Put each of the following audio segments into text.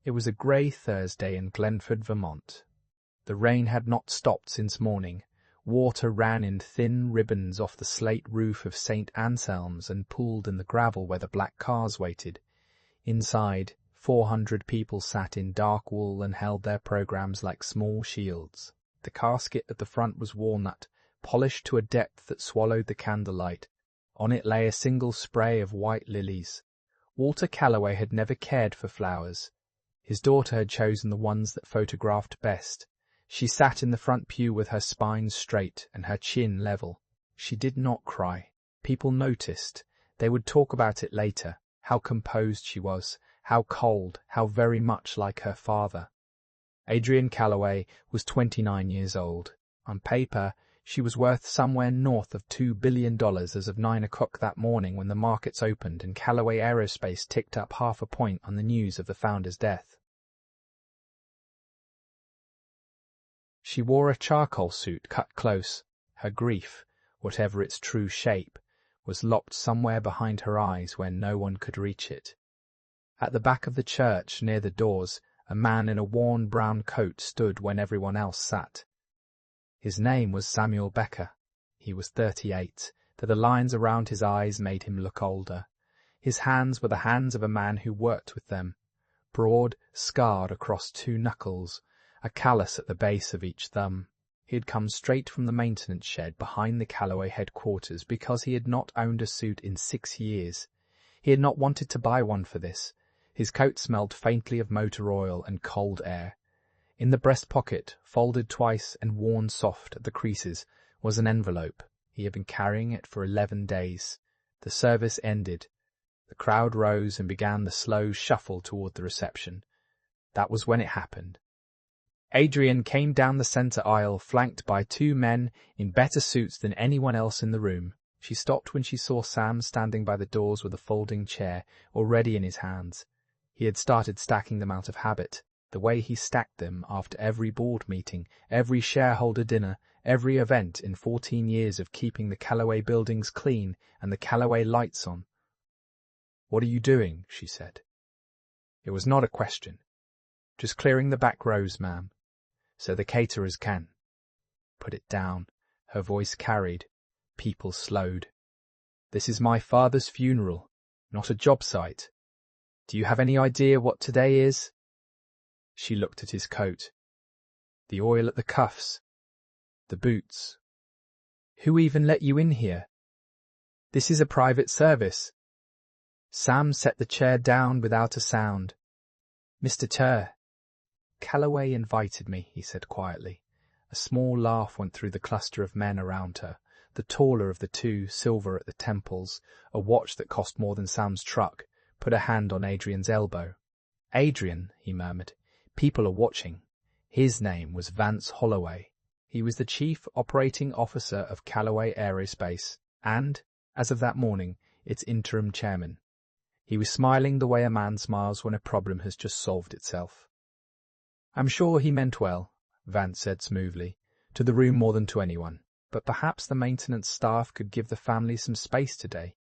It was a grey Thursday in Glenford, Vermont. The rain had not stopped since morning. Water ran in thin ribbons off the slate roof of St. Anselm's and pooled in the gravel where the black cars waited. Inside, 400 people sat in dark wool and held their programs like small shields. The casket at the front was walnut, polished to a depth that swallowed the candlelight. On it lay a single spray of white lilies. Walter Calloway had never cared for flowers. His daughter had chosen the ones that photographed best. She sat in the front pew with her spine straight and her chin level. She did not cry. People noticed. They would talk about it later, how composed she was, how cold, how very much like her father. Adrienne Calloway was 29 years old. On paper, she was worth somewhere north of $2 billion as of 9 o'clock that morning when the markets opened and Calloway Aerospace ticked up half a point on the news of the founder's death. She wore a charcoal suit cut close. Her grief, whatever its true shape, was locked somewhere behind her eyes where no one could reach it. At the back of the church, near the doors, a man in a worn brown coat stood when everyone else sat. His name was Samuel Becker. He was 38, though the lines around his eyes made him look older. His hands were the hands of a man who worked with them, broad, scarred across 2 knuckles, a callus at the base of each thumb. He had come straight from the maintenance shed behind the Calloway headquarters because he had not owned a suit in 6 years. He had not wanted to buy one for this. His coat smelled faintly of motor oil and cold air. In the breast pocket, folded twice and worn soft at the creases, was an envelope. He had been carrying it for 11 days. The service ended. The crowd rose and began the slow shuffle toward the reception. That was when it happened. Adrienne came down the centre aisle, flanked by 2 men in better suits than anyone else in the room. She stopped when she saw Sam standing by the doors with a folding chair already in his hands. He had started stacking them out of habit, the way he stacked them after every board meeting, every shareholder dinner, every event in 14 years of keeping the Calloway buildings clean and the Calloway lights on. "What are you doing?" she said. It was not a question. "Just clearing the back rows, ma'am, so the caterers can." "Put it down." Her voice carried. People slowed. "This is my father's funeral, not a job site. Do you have any idea what today is?" She looked at his coat. The oil at the cuffs. The boots. "Who even let you in here? This is a private service." Sam set the chair down without a sound. "Mr. Chair." "Calloway invited me," he said quietly. A small laugh went through the cluster of men around her. The taller of the 2, silver at the temples, a watch that cost more than Sam's truck, put a hand on Adrienne's elbow. "Adrienne," he murmured, "people are watching." His name was Vance Holloway. He was the chief operating officer of Calloway Aerospace and, as of that morning, its interim chairman. He was smiling the way a man smiles when a problem has just solved itself. "I'm sure he meant well," Vance said smoothly, to the room more than to anyone, "but perhaps the maintenance staff could give the family some space today."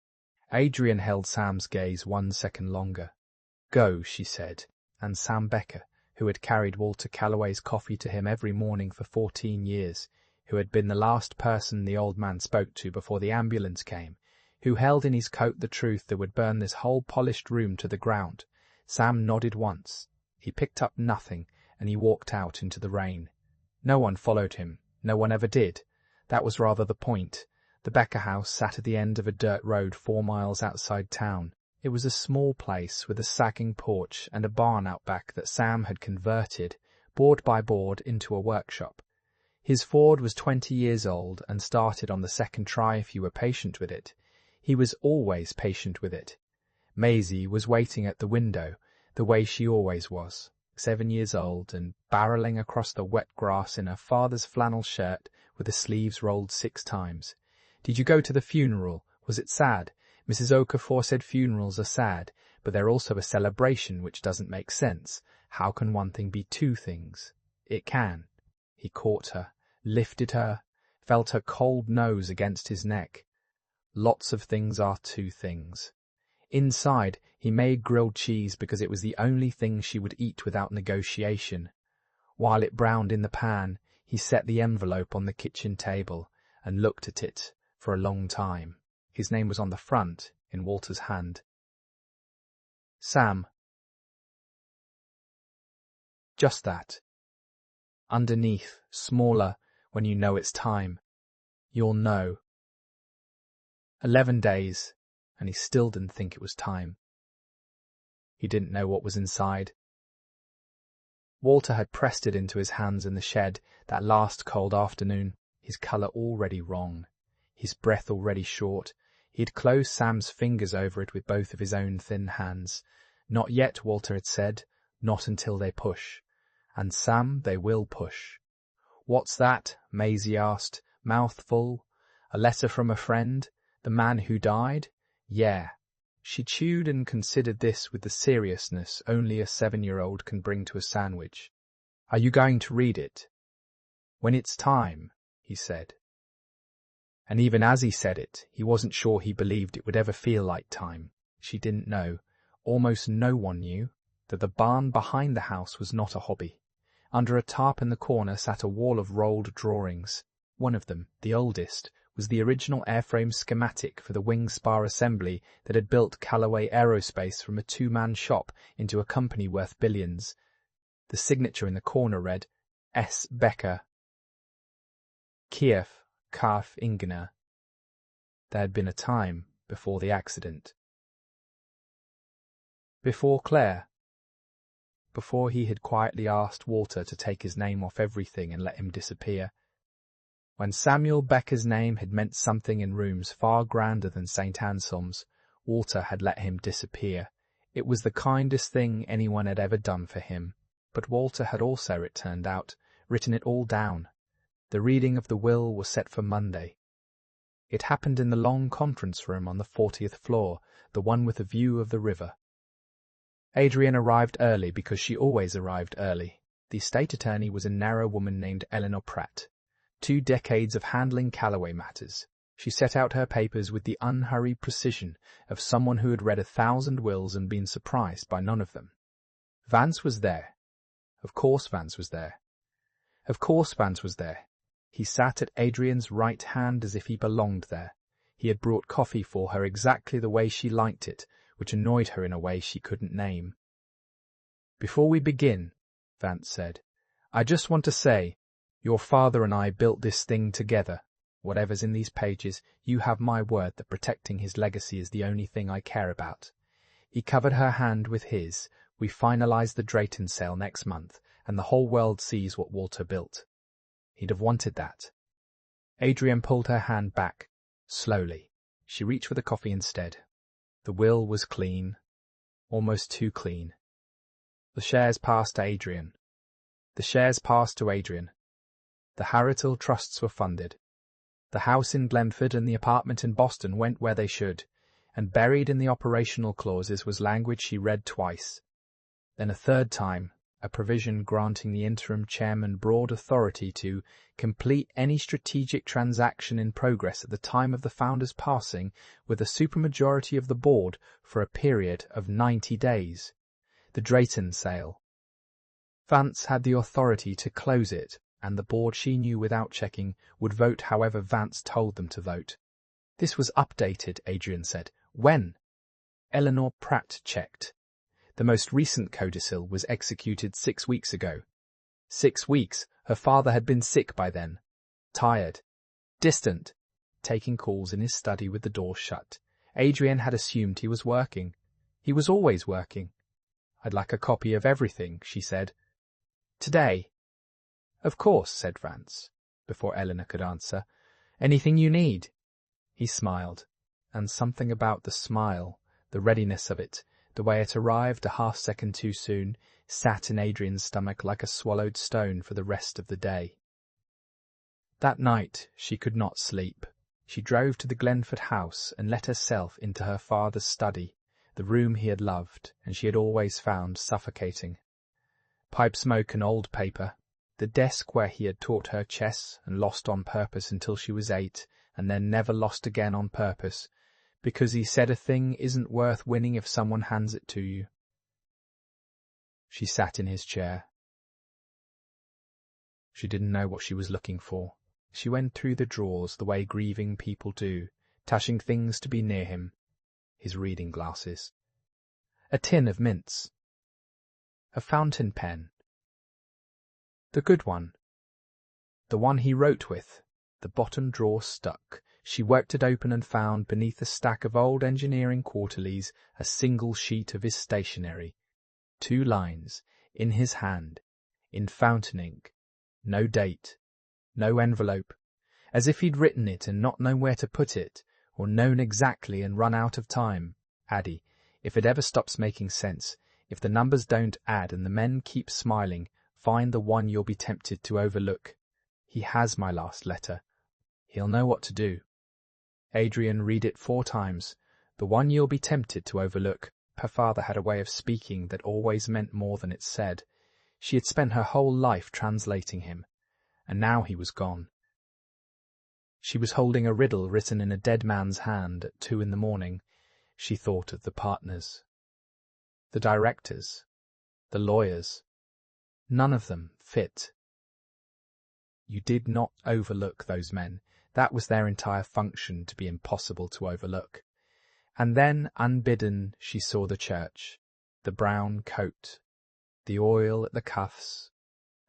Adrienne held Sam's gaze 1 second longer. "Go," she said, and Sam Becker, who had carried Walter Calloway's coffee to him every morning for 14 years, who had been the last person the old man spoke to before the ambulance came, who held in his coat the truth that would burn this whole polished room to the ground. Sam nodded once. He picked up nothing, and he walked out into the rain. No one followed him. No one ever did. That was rather the point. The Becker house sat at the end of a dirt road 4 miles outside town. It was a small place with a sagging porch and a barn out back that Sam had converted, board by board, into a workshop. His Ford was 20 years old and started on the second try if you were patient with it. He was always patient with it. Maisie was waiting at the window, the way she always was, 7 years old and barreling across the wet grass in her father's flannel shirt with the sleeves rolled 6 times. "Did you go to the funeral? Was it sad?" Mrs. Okafor said funerals are sad, but they're also a celebration, which doesn't make sense. How can one thing be 2 things? It can. He caught her, lifted her, felt her cold nose against his neck. Lots of things are 2 things. Inside, he made grilled cheese because it was the only thing she would eat without negotiation. While it browned in the pan, he set the envelope on the kitchen table and looked at it for a long time. His name was on the front, in Walter's hand. Sam. Just that. Underneath, smaller, when you know it's time. You'll know. 11 days, and he still didn't think it was time. He didn't know what was inside. Walter had pressed it into his hands in the shed that last cold afternoon, his colour already wrong, his breath already short. He had closed Sam's fingers over it with both of his own thin hands. Not yet, Walter had said, not until they push. And Sam, they will push. What's that? Maisie asked, mouth full. A letter from a friend? The man who died? Yeah. She chewed and considered this with the seriousness only a 7-year-old can bring to a sandwich. Are you going to read it? When it's time, he said. And even as he said it, he wasn't sure he believed it would ever feel like time. She didn't know, almost no one knew, that the barn behind the house was not a hobby. Under a tarp in the corner sat a wall of rolled drawings. One of them, the oldest, was the original airframe schematic for the wing spar assembly that had built Calloway Aerospace from a 2-man shop into a company worth billions. The signature in the corner read, S. Becker. Kiev, Kaf Inginer. There had been a time before the accident. Before Claire. Before he had quietly asked Walter to take his name off everything and let him disappear. When Samuel Becker's name had meant something in rooms far grander than St. Anselm's, Walter had let him disappear. It was the kindest thing anyone had ever done for him. But Walter had also, it turned out, written it all down. The reading of the will was set for Monday. It happened in the long conference room on the 40th floor, the one with a view of the river. Adrienne arrived early because she always arrived early. The estate attorney was a narrow woman named Eleanor Pratt. 2 decades of handling Calloway matters. She set out her papers with the unhurried precision of someone who had read 1,000 wills and been surprised by none of them. Vance was there. Of course Vance was there. Of course Vance was there. He sat at Adrienne's right hand as if he belonged there. He had brought coffee for her exactly the way she liked it, which annoyed her in a way she couldn't name. Before we begin, Vance said, I just want to say, your father and I built this thing together. Whatever's in these pages, you have my word that protecting his legacy is the only thing I care about. He covered her hand with his. We finalize the Drayton sale next month, and the whole world sees what Walter built. He'd have wanted that. Adrienne pulled her hand back, slowly. She reached for the coffee instead. The will was clean, almost too clean. The shares passed to Adrienne. The shares passed to Adrienne. The Harrital trusts were funded. The house in Glenford and the apartment in Boston went where they should, and buried in the operational clauses was language she read twice. Then a third time, a provision granting the interim chairman broad authority to complete any strategic transaction in progress at the time of the founder's passing with a supermajority of the board for a period of 90 days. The Drayton sale. Vance had the authority to close it, and the board, she knew without checking, would vote however Vance told them to vote. This was updated, Adrienne said. When? Eleanor Pratt checked. The most recent codicil was executed 6 weeks ago. 6 weeks. Her father had been sick by then. Tired. Distant. Taking calls in his study with the door shut. Adrienne had assumed he was working. He was always working. I'd like a copy of everything, she said. Today. Of course, said Vance, before Eleanor could answer. Anything you need. He smiled, and something about the smile, the readiness of it, the way it arrived a half-second too soon, sat in Adrienne's stomach like a swallowed stone for the rest of the day. That night she could not sleep. She drove to the Glenford house and let herself into her father's study, the room he had loved and she had always found suffocating. Pipe smoke and old paper, the desk where he had taught her chess and lost on purpose until she was 8, and then never lost again on purpose, Because he said a thing isn't worth winning if someone hands it to you. She sat in his chair. She didn't know what she was looking for. She went through the drawers the way grieving people do, tashing things to be near him. His reading glasses. A tin of mints. A fountain pen. The good one. The one he wrote with. The bottom drawer stuck. She worked it open and found, beneath a stack of old engineering quarterlies, a single sheet of his stationery. 2 lines, in his hand, in fountain ink. No date. No envelope. As if he'd written it and not known where to put it, or known exactly and run out of time. Addie, if it ever stops making sense, if the numbers don't add and the men keep smiling, find the one you'll be tempted to overlook. He has my last letter. He'll know what to do. Adrienne, read it 4 times. The one you'll be tempted to overlook. Her father had a way of speaking that always meant more than it said. She had spent her whole life translating him, and now he was gone. She was holding a riddle written in a dead man's hand at 2 a.m. She thought of the partners, the directors, the lawyers. None of them fit. You did not overlook those men. That was their entire function, to be impossible to overlook. And then, unbidden, she saw the church, the brown coat, the oil at the cuffs,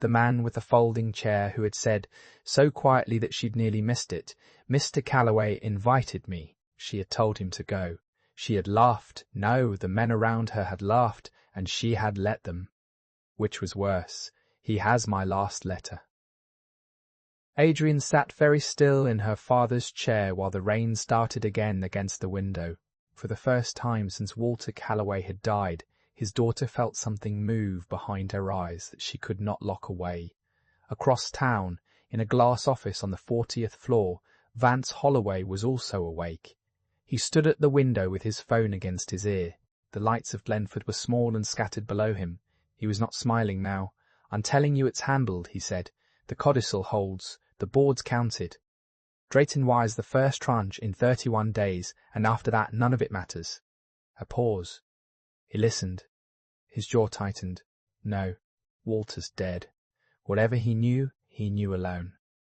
the man with the folding chair who had said, so quietly that she'd nearly missed it, "Mr. Calloway invited me." She had told him to go. She had laughed. No, the men around her had laughed, and she had let them. Which was worse. He has my last letter. Adrienne sat very still in her father's chair while the rain started again against the window. For the first time since Walter Calloway had died, his daughter felt something move behind her eyes that she could not lock away. Across town, in a glass office on the 40th floor, Vance Holloway was also awake. He stood at the window with his phone against his ear. The lights of Glenford were small and scattered below him. He was not smiling now. "I'm telling you it's handled," he said. "The codicil holds. The board's counted. Drayton wires the first tranche in 31 days, and after that none of it matters." A pause. He listened. His jaw tightened. No, Walter's dead. Whatever he knew alone.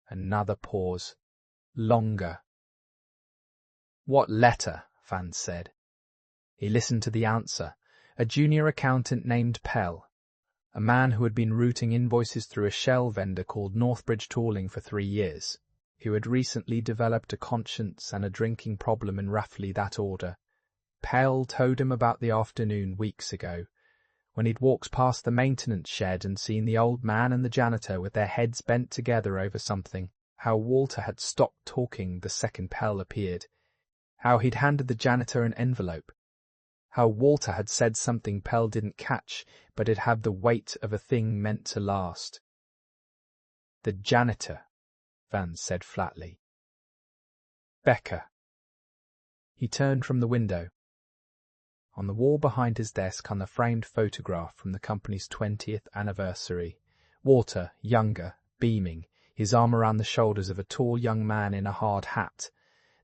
Another pause. Longer. "What letter?" Vance said. He listened to the answer. A junior accountant named Pell. A man who had been routing invoices through a shell vendor called Northbridge Tooling for 3 years, who had recently developed a conscience and a drinking problem in roughly that order. Pell told him about the afternoon weeks ago, when he'd walked past the maintenance shed and seen the old man and the janitor with their heads bent together over something, how Walter had stopped talking the second Pell appeared, how he'd handed the janitor an envelope, how Walter had said something Pell didn't catch, but it had the weight of a thing meant to last. "The janitor," Vance said flatly. "Becca." He turned from the window. On the wall behind his desk hung a framed photograph from the company's 20th anniversary. Walter, younger, beaming, his arm around the shoulders of a tall young man in a hard hat.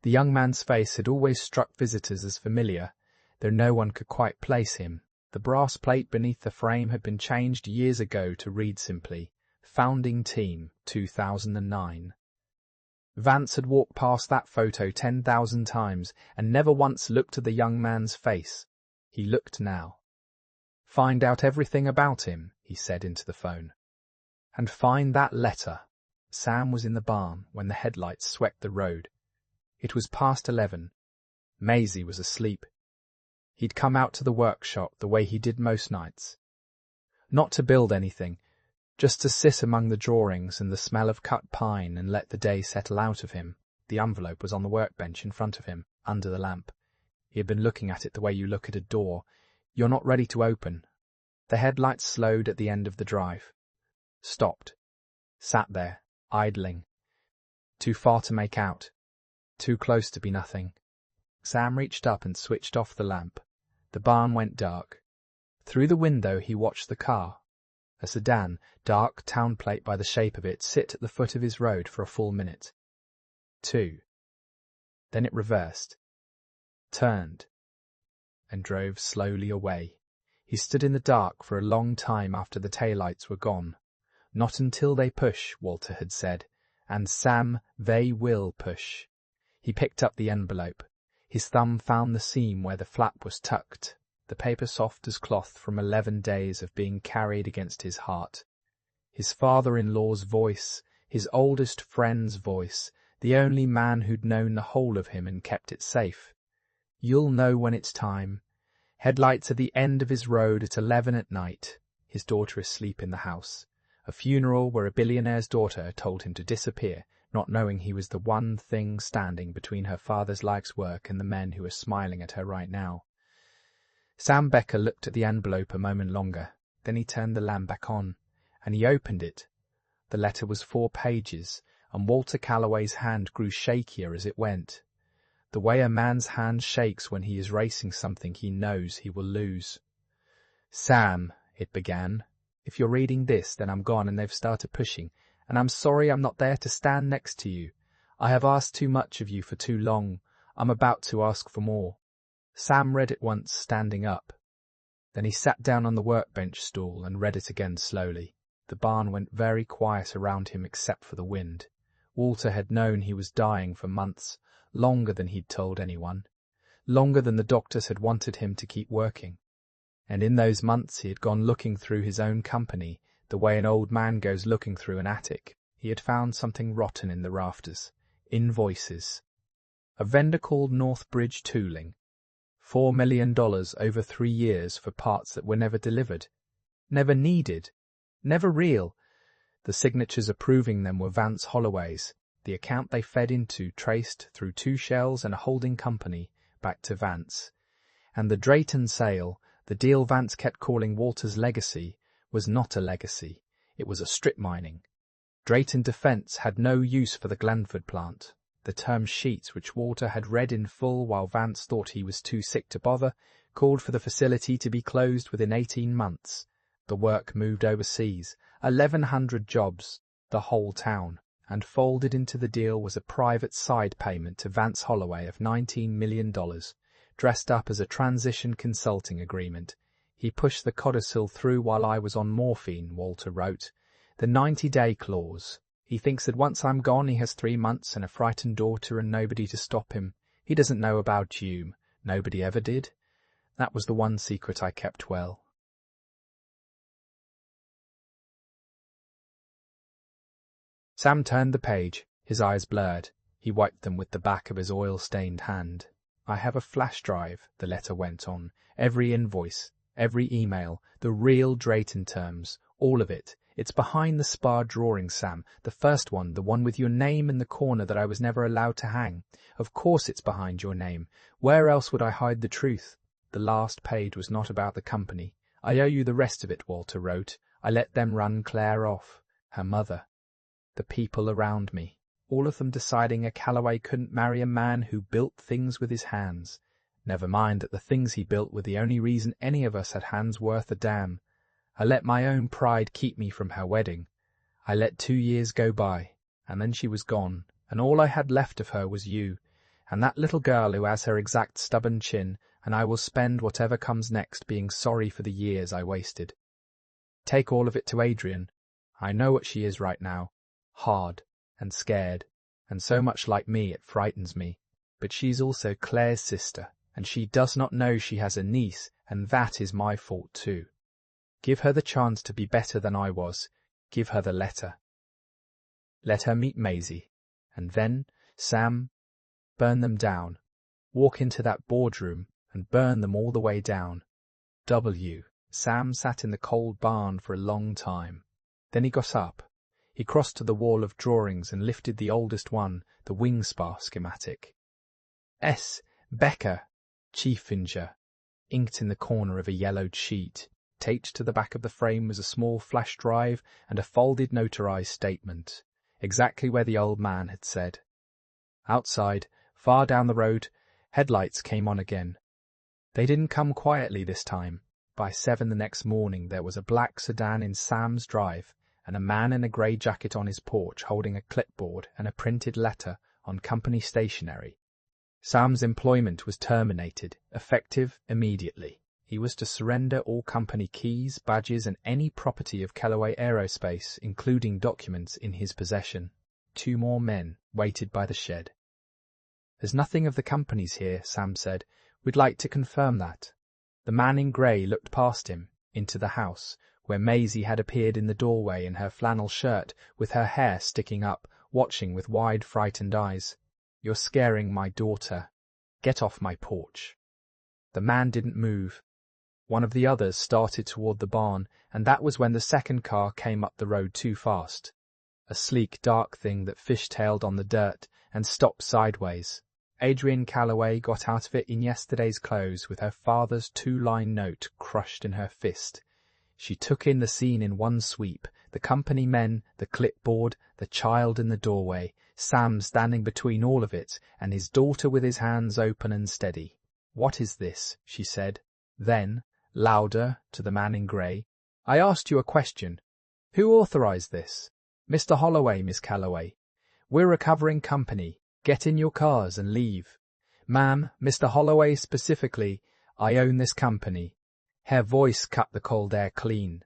The young man's face had always struck visitors as familiar, though no one could quite place him. The brass plate beneath the frame had been changed years ago to read simply, "Founding Team, 2009. Vance had walked past that photo 10,000 times and never once looked at the young man's face. He looked now. "Find out everything about him," he said into the phone. "And find that letter." Sam was in the barn when the headlights swept the road. It was past 11. Maisie was asleep. He'd come out to the workshop the way he did most nights. Not to build anything, just to sit among the drawings and the smell of cut pine and let the day settle out of him. The envelope was on the workbench in front of him, under the lamp. He had been looking at it the way you look at a door. "You're not ready to open." The headlights slowed at the end of the drive. Stopped. Sat there, idling. Too far to make out. Too close to be nothing. Sam reached up and switched off the lamp. The barn went dark. Through the window he watched the car, a sedan, dark town plate by the shape of it, sit at the foot of his road for a full minute. 2. Then it reversed. turned, and drove slowly away. He stood in the dark for a long time after the taillights were gone. Not until they push, Walter had said. And Sam, they will push. He picked up the envelope. His thumb found the seam where the flap was tucked, the paper soft as cloth from 11 days of being carried against his heart. His father-in-law's voice, his oldest friend's voice, the only man who'd known the whole of him and kept it safe. You'll know when it's time. Headlights at the end of his road at 11 at night. His daughter asleep in the house. A funeral where a billionaire's daughter had told him to disappear, not knowing he was the one thing standing between her father's life's work and the men who were smiling at her right now. Sam Becker looked at the envelope a moment longer. Then he turned the lamp back on, and he opened it. The letter was 4 pages, and Walter Calloway's hand grew shakier as it went. The way a man's hand shakes when he is racing something he knows he will lose. Sam, it began. If you're reading this, then I'm gone and they've started pushing, and I'm sorry I'm not there to stand next to you. I have asked too much of you for too long. I'm about to ask for more. Sam read it once, standing up. Then he sat down on the workbench stool and read it again slowly. The barn went very quiet around him except for the wind. Walter had known he was dying for months, longer than he'd told anyone, longer than the doctors had wanted him to keep working. And in those months he had gone looking through his own company, the way an old man goes looking through an attic. He had found something rotten in the rafters. Invoices. A vendor called Northbridge Tooling. $4 million over 3 years for parts that were never delivered. Never needed. Never real. The signatures approving them were Vance Holloway's. The account they fed into traced through 2 shells and a holding company back to Vance. And the Drayton sale, the deal Vance kept calling Walter's legacy, was not a legacy. It was a strip mining. Drayton Defence had no use for the Glenford plant. The term sheets, which Walter had read in full while Vance thought he was too sick to bother, called for the facility to be closed within 18 months. The work moved overseas, 1,100 jobs, the whole town, and folded into the deal was a private side payment to Vance Holloway of $19 million, dressed up as a transition consulting agreement. He pushed the codicil through while I was on morphine, Walter wrote. The 90-day clause. He thinks that once I'm gone he has 3 months and a frightened daughter and nobody to stop him. He doesn't know about Hume. Nobody ever did. That was the one secret I kept well. Sam turned the page, his eyes blurred. He wiped them with the back of his oil-stained hand. I have a flash drive, the letter went on. Every invoice, every email, the real Drayton terms, all of it. It's behind the spa drawing, Sam. The first one, the one with your name in the corner that I was never allowed to hang. Of course it's behind your name. Where else would I hide the truth? The last page was not about the company. I owe you the rest of it, Walter wrote. I let them run Claire off. Her mother. The people around me. All of them deciding a Calloway couldn't marry a man who built things with his hands. Never mind that the things he built were the only reason any of us had hands worth a damn. I let my own pride keep me from her wedding. I let 2 years go by, and then she was gone, and all I had left of her was you, and that little girl who has her exact stubborn chin, and I will spend whatever comes next being sorry for the years I wasted. Take all of it to Adrienne. I know what she is right now. Hard and scared, and so much like me it frightens me. But she's also Claire's sister, and she does not know she has a niece, and that is my fault too. Give her the chance to be better than I was. Give her the letter. Let her meet Maisie. And then, Sam, burn them down. Walk into that boardroom and burn them all the way down. Sam sat in the cold barn for a long time. Then he got up. He crossed to the wall of drawings and lifted the oldest one, the wing spar schematic. S. Becker, Chiefinger, inked in the corner of a yellowed sheet. Taped to the back of the frame was a small flash drive and a folded notarized statement, exactly where the old man had said. Outside, far down the road, headlights came on again. They didn't come quietly this time. By 7 the next morning there was a black sedan in Sam's drive and a man in a grey jacket on his porch holding a clipboard and a printed letter on company stationery. Sam's employment was terminated, effective immediately. He was to surrender all company keys, badges, and any property of Calloway Aerospace, including documents in his possession. 2 more men waited by the shed. "There's nothing of the company's here," Sam said. "We'd like to confirm that." The man in grey looked past him, into the house, where Maisie had appeared in the doorway in her flannel shirt, with her hair sticking up, watching with wide, frightened eyes. "You're scaring my daughter. Get off my porch." The man didn't move. One of the others started toward the barn, and that was when the second car came up the road too fast. A sleek, dark thing that fishtailed on the dirt and stopped sideways. Adrienne Calloway got out of it in yesterday's clothes with her father's 2-line note crushed in her fist. She took in the scene in one sweep, the company men, the clipboard, the child in the doorway, Sam standing between all of it, and his daughter with his hands open and steady. "What is this?" she said. Then, louder, to the man in grey, "I asked you a question. Who authorized this?" "Mr. Holloway, Miss Calloway. We're recovering company. Get in your cars and leave." "Ma'am, Mr. Holloway specifically. I own this company." Her voice cut the cold air clean.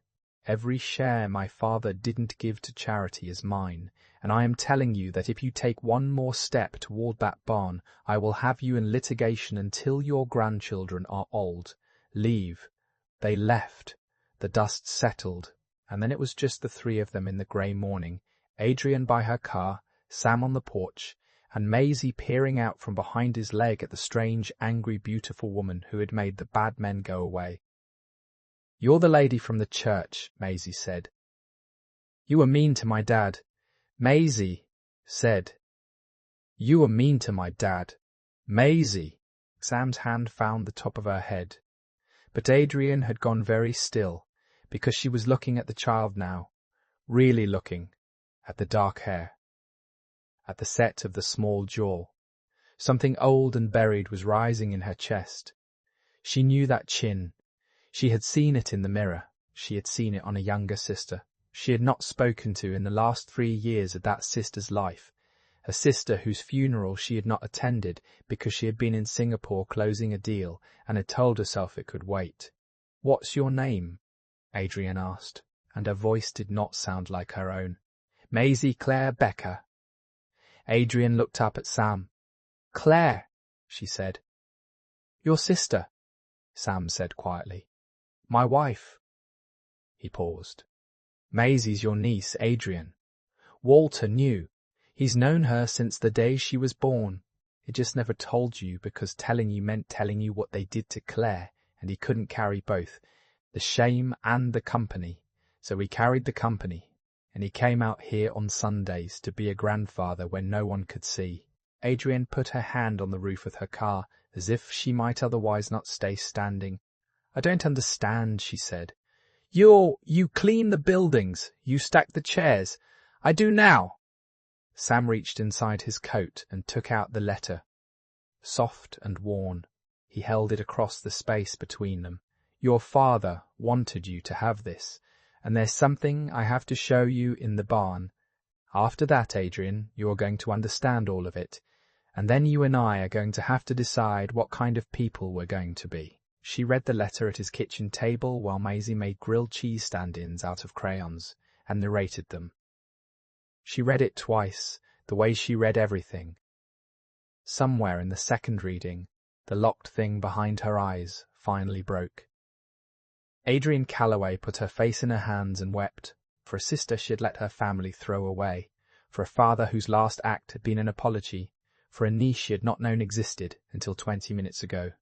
"Every share my father didn't give to charity is mine, and I am telling you that if you take one more step toward that barn, I will have you in litigation until your grandchildren are old. Leave." They left. The dust settled, and then it was just the 3 of them in the grey morning, Adrienne by her car, Sam on the porch, and Maisie peering out from behind his leg at the strange, angry, beautiful woman who had made the bad men go away. "You're the lady from the church," Maisie said. "You were mean to my dad." Maisie said. "You were mean to my dad." Maisie. Sam's hand found the top of her head. But Adrienne had gone very still, because she was looking at the child now, really looking, at the dark hair, at the set of the small jaw. Something old and buried was rising in her chest. She knew that chin. She had seen it in the mirror. She had seen it on a younger sister. She had not spoken to in the last 3 years of that sister's life, a sister whose funeral she had not attended because she had been in Singapore closing a deal and had told herself it could wait. "What's your name?" Adrienne asked, and her voice did not sound like her own. "Maisie Claire Becker." Adrienne looked up at Sam. "Claire," she said. "Your sister," Sam said quietly. "My wife." He paused. "Maisie's your niece, Adrienne. Walter knew. He's known her since the day she was born. He just never told you because telling you meant telling you what they did to Claire, and he couldn't carry both, the shame and the company. So he carried the company, and he came out here on Sundays to be a grandfather when no one could see." Adrienne put her hand on the roof of her car, as if she might otherwise not stay standing. "I don't understand," she said. You clean the buildings, you stack the chairs. I do now." Sam reached inside his coat and took out the letter. Soft and worn, he held it across the space between them. "Your father wanted you to have this, and there's something I have to show you in the barn. After that, Adrienne, you are going to understand all of it, and then you and I are going to have to decide what kind of people we're going to be." She read the letter at his kitchen table while Maisie made grilled cheese stand-ins out of crayons and narrated them. She read it twice, the way she read everything. Somewhere in the second reading, the locked thing behind her eyes finally broke. Adrienne Calloway put her face in her hands and wept, for a sister she had let her family throw away, for a father whose last act had been an apology, for a niece she had not known existed until 20 minutes ago.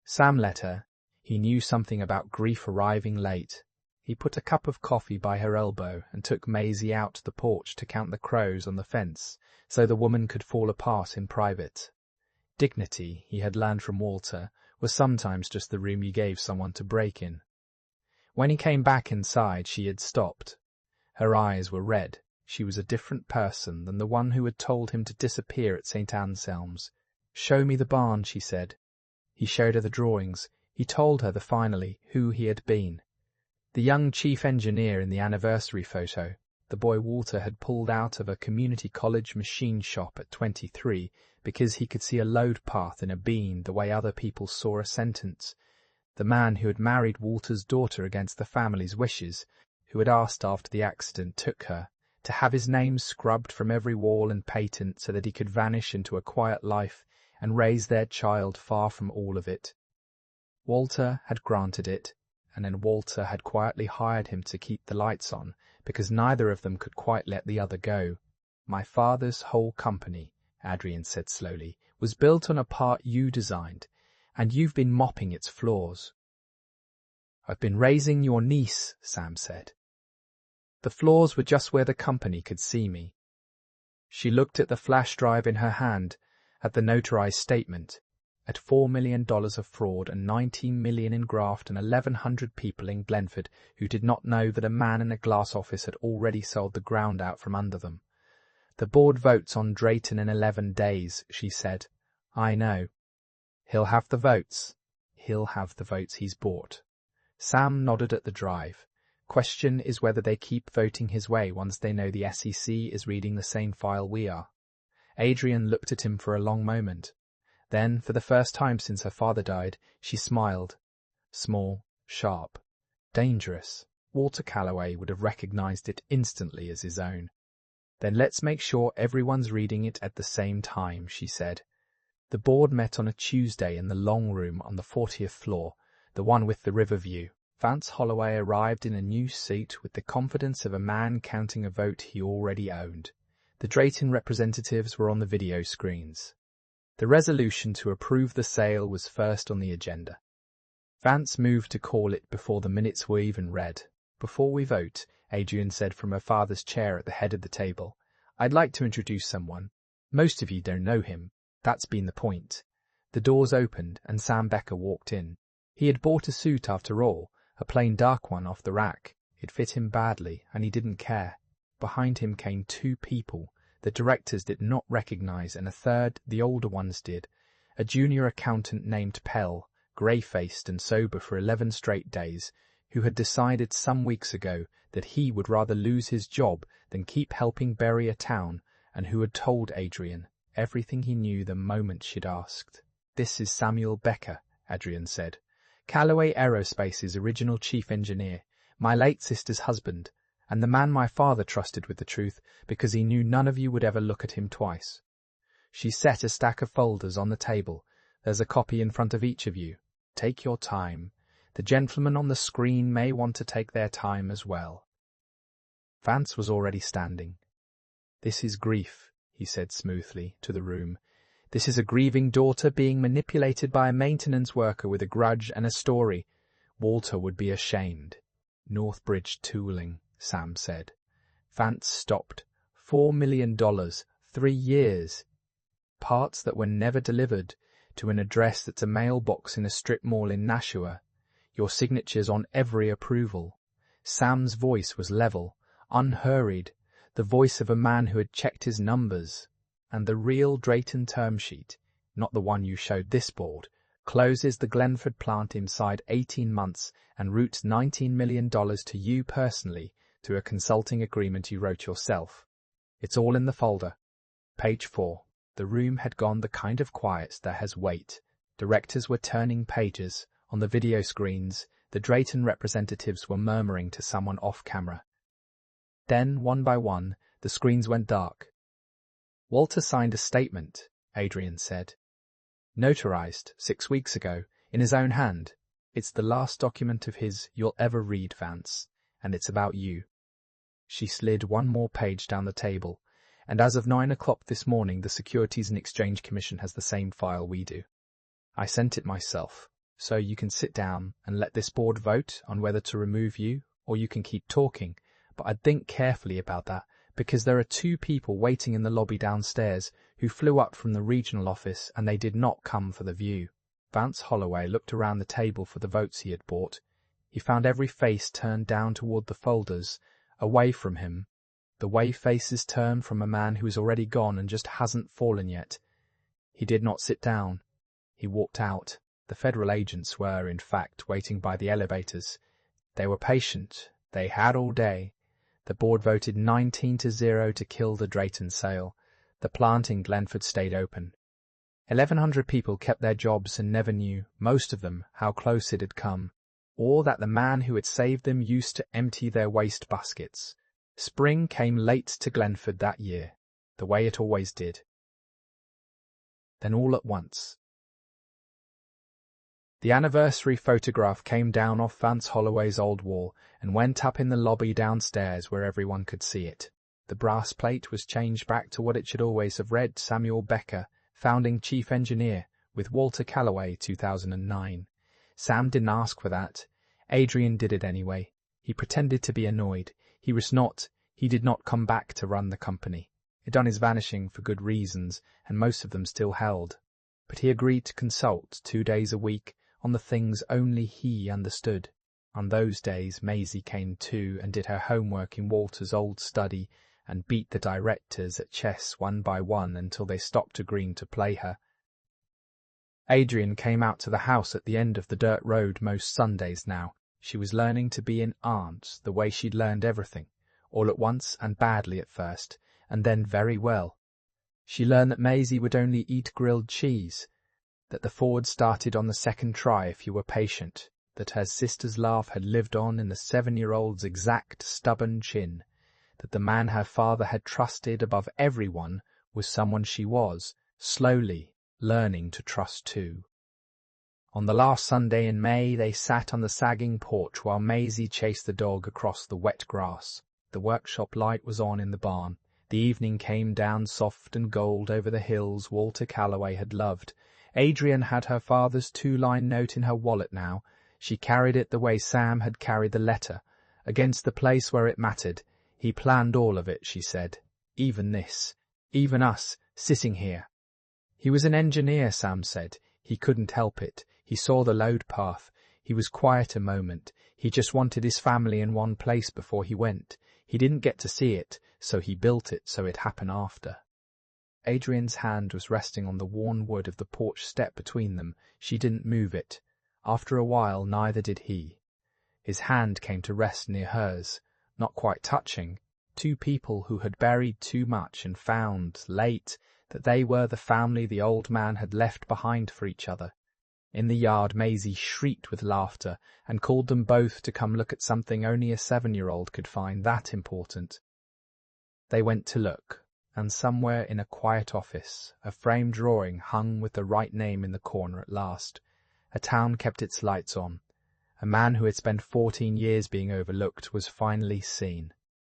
Sam let her. He knew something about grief arriving late. He put a cup of coffee by her elbow and took Maisie out to the porch to count the crows on the fence, so the woman could fall apart in private. Dignity, he had learned from Walter, was sometimes just the room you gave someone to break in. When he came back inside, she had stopped. Her eyes were red. She was a different person than the one who had told him to disappear at St. Anselm's. "Show me the barn," she said. He showed her the drawings. He told her finally who he had been. The young chief engineer in the anniversary photo, The boy Walter had pulled out of a community college machine shop at 23 because he could see a load path in a bean the way other people saw a sentence. The man who had married Walter's daughter against the family's wishes, who had asked after the accident took her, to have his name scrubbed from every wall and patent so that he could vanish into a quiet life and raise their child far from all of it. Walter had granted it, and then Walter had quietly hired him to keep the lights on, because neither of them could quite let the other go. My father's whole company, Adrienne said slowly, was built on a part you designed, and you've been mopping its floors. I've been raising your niece, Sam said. The floors were just where the company could see me. She looked at the flash drive in her hand, at the notarized statement, at $4 million of fraud and $19 million in graft and 1,100 people in Glenford who did not know that a man in a glass office had already sold the ground out from under them. The board votes on Drayton in 11 days, she said. I know. He'll have the votes. He'll have the votes he's bought. Sam nodded at the drive. Question is whether they keep voting his way once they know the SEC is reading the same file we are. Adrienne looked at him for a long moment. Then, for the first time since her father died, she smiled. Small, sharp, dangerous. Walter Calloway would have recognized it instantly as his own. Then let's make sure everyone's reading it at the same time, she said. The board met on a Tuesday in the long room on the 40th floor, the one with the river view. Vance Holloway arrived in a new seat with the confidence of a man counting a vote he already owned. The Drayton representatives were on the video screens. The resolution to approve the sale was first on the agenda. Vance moved to call it before the minutes were even read. Before we vote, Adrienne said from her father's chair at the head of the table, I'd like to introduce someone. Most of you don't know him. That's been the point. The doors opened and Sam Becker walked in. He had bought a suit after all, a plain dark one off the rack. It fit him badly, and he didn't care. Behind him came two people the directors did not recognize, and a third the older ones did. A junior accountant named Pell, grey-faced and sober for 11 straight days, who had decided some weeks ago that he would rather lose his job than keep helping bury a town, and who had told Adrienne everything he knew the moment she'd asked. This is Samuel Becker, Adrienne said. Calloway Aerospace's original chief engineer, my late sister's husband, and the man my father trusted with the truth because he knew none of you would ever look at him twice. She set a stack of folders on the table. There's a copy in front of each of you. Take your time. The gentlemen on the screen may want to take their time as well. Vance was already standing. This is grief, he said smoothly to the room. This is a grieving daughter being manipulated by a maintenance worker with a grudge and a story. Walter would be ashamed. Northbridge Tooling, Sam said. Vance stopped. $4 million, 3 years. Parts that were never delivered to an address that's a mailbox in a strip mall in Nashua. Your signatures on every approval. Sam's voice was level, unhurried, the voice of a man who had checked his numbers. And the real Drayton term sheet, not the one you showed this board, closes the Glenford plant inside 18 months and routes $19 million to you personally through a consulting agreement you wrote yourself. It's all in the folder. Page 4. The room had gone the kind of quiet that has weight. Directors were turning pages. On the video screens, the Drayton representatives were murmuring to someone off camera. Then, one by one, the screens went dark. Walter signed a statement, Adrienne said. Notarized 6 weeks ago, in his own hand. It's the last document of his you'll ever read, Vance, and it's about you. She slid one more page down the table, and as of 9 o'clock this morning the Securities and Exchange Commission has the same file we do. I sent it myself, so you can sit down and let this board vote on whether to remove you, or you can keep talking, but I'd think carefully about that, because there are 2 people waiting in the lobby downstairs who flew up from the regional office and they did not come for the view. Vance Holloway looked around the table for the votes he had bought. He found every face turned down toward the folders, away from him. The way faces turn from a man who is already gone and just hasn't fallen yet. He did not sit down. He walked out. The federal agents were, in fact, waiting by the elevators. They were patient. They had all day. The board voted 19-0 to kill the Drayton sale. The plant in Glenford stayed open. 1,100 people kept their jobs and never knew, most of them, how close it had come, or that the man who had saved them used to empty their waste baskets. Spring came late to Glenford that year, the way it always did. Then all at once, the anniversary photograph came down off Vance Holloway's old wall and went up in the lobby downstairs where everyone could see it. The brass plate was changed back to what it should always have read: Samuel Becker, founding chief engineer, with Walter Calloway, 2009. Sam didn't ask for that. Adrienne did it anyway. He pretended to be annoyed. He did not come back to run the company. He'd done his vanishing for good reasons, and most of them still held. But he agreed to consult 2 days a week on the things only he understood. On those days, Maisie came too and did her homework in Walter's old study and beat the directors at chess one by one until they stopped agreeing to play her. Adrienne came out to the house at the end of the dirt road most Sundays now. She was learning to be an aunt the way she'd learned everything, all at once and badly at first, and then very well. She learned that Maisie would only eat grilled cheese, that the Ford started on the second try if you were patient, that her sister's laugh had lived on in the 7-year-old's exact stubborn chin, that the man her father had trusted above everyone was someone she was, slowly, learning to trust too. On the last Sunday in May, they sat on the sagging porch while Maisie chased the dog across the wet grass. The workshop light was on in the barn. The evening came down soft and gold over the hills Walter Calloway had loved. Adrienne had her father's 2-line note in her wallet now. She carried it the way Sam had carried the letter, against the place where it mattered. He planned all of it, she said. Even this. Even us, sitting here. He was an engineer, Sam said. He couldn't help it. He saw the load path. He was quiet a moment. He just wanted his family in one place before he went. He didn't get to see it, so he built it so it'd happen after. Adrienne's hand was resting on the worn wood of the porch step between them. She didn't move it. After a while, neither did he. His hand came to rest near hers, not quite touching. Two people who had buried too much and found, late, that they were the family the old man had left behind for each other. In the yard, Maisie shrieked with laughter and called them both to come look at something only a 7-year-old could find that important. They went to look, and somewhere in a quiet office, a framed drawing hung with the right name in the corner at last. A town kept its lights on. A man who had spent 14 years being overlooked was finally seen.